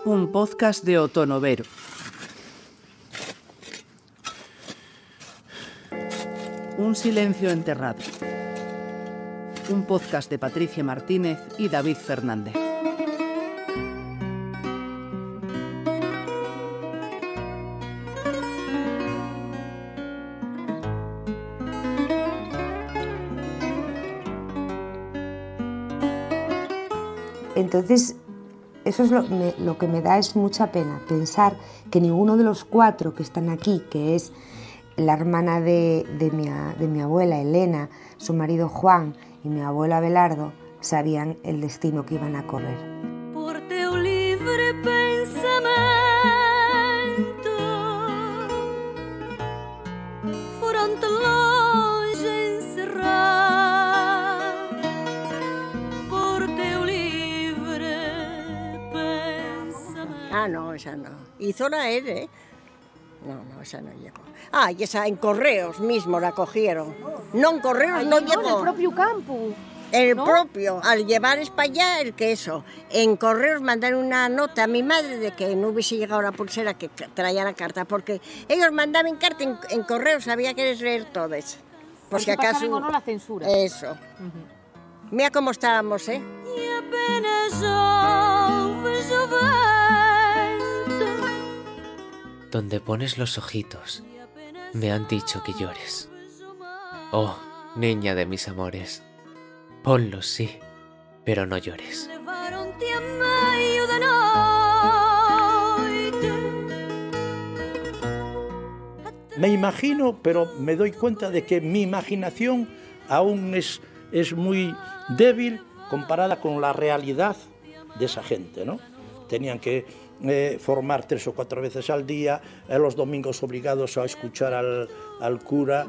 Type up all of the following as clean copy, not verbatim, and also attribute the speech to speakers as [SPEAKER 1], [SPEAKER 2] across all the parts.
[SPEAKER 1] un podcast de Otto Novero. Un silencio enterrado. Un podcast de Patricia Martínez y David Fernández.
[SPEAKER 2] Entonces, eso es lo que me da es mucha pena, pensar que ninguno de los cuatro que están aquí, que es la hermana de mi abuela Elena, su marido Juan y mi abuelo Abelardo, sabían el destino que iban a correr.
[SPEAKER 3] Por teu livre pensamento foron-te longe encerrar. Por teu livre pensamento.
[SPEAKER 4] Ah, no, esa no. Hizo la R, ¿eh? No, esa no llegó. Ah, y esa en Correos mismo la cogieron. No, en Correos no llegó.
[SPEAKER 5] En el propio campo.
[SPEAKER 4] El
[SPEAKER 5] ¿no?
[SPEAKER 4] propio, al llevar para allá el queso. En Correos mandaron una nota a mi madre de que no hubiese llegado la pulsera que traía la carta, porque ellos mandaban carta en Correos, había que leer todo eso. Por si acaso.
[SPEAKER 5] O no la censura.
[SPEAKER 4] Eso. Mira cómo estábamos, ¿eh?
[SPEAKER 3] E apenas ouves o vento.
[SPEAKER 6] Donde pones los ojitos, me han dicho que llores. Oh, niña de mis amores, ponlos sí, pero no llores.
[SPEAKER 3] Levaron-te a meio da noite.
[SPEAKER 7] Me imagino, pero me doy cuenta de que mi imaginación aún es muy débil comparada con la realidad de esa gente, ¿no? Tenían que formar 3 o 4 veces al día, los domingos obligados a escuchar al cura.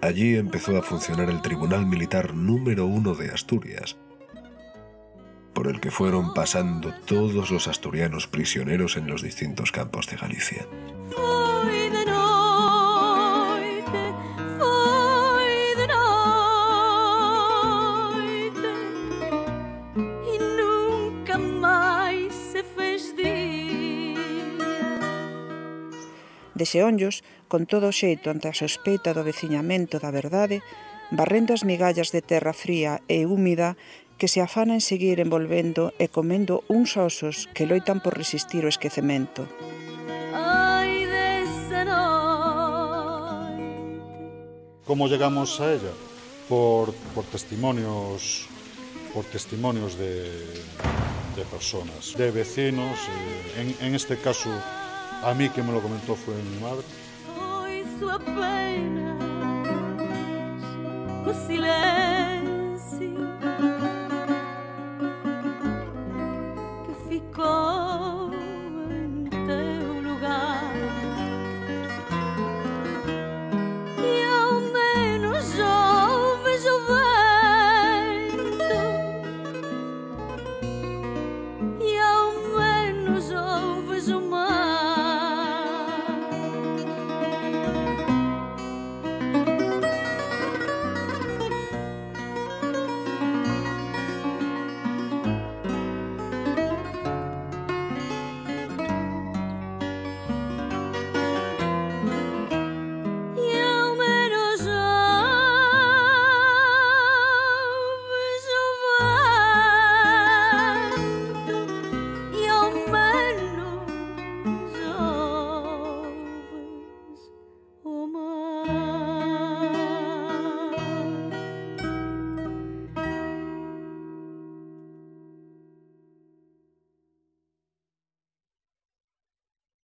[SPEAKER 8] Allí empezó a funcionar el Tribunal Militar número 1 de Asturias, por el que fueron pasando todos los asturianos prisioneros en los distintos campos de Galicia.
[SPEAKER 9] Deseonllos, con todo o xeito ante a sospeita do veciñamento da verdade, barrendo as migallas de terra fría e húmida que se afana en seguir envolvendo e comendo uns osos que loitan por resistir o esquecemento.
[SPEAKER 10] ¿Cómo llegamos a ella? Por testimonios de personas, de vecinos. En este caso, a mí que me lo comentó fue mi madre.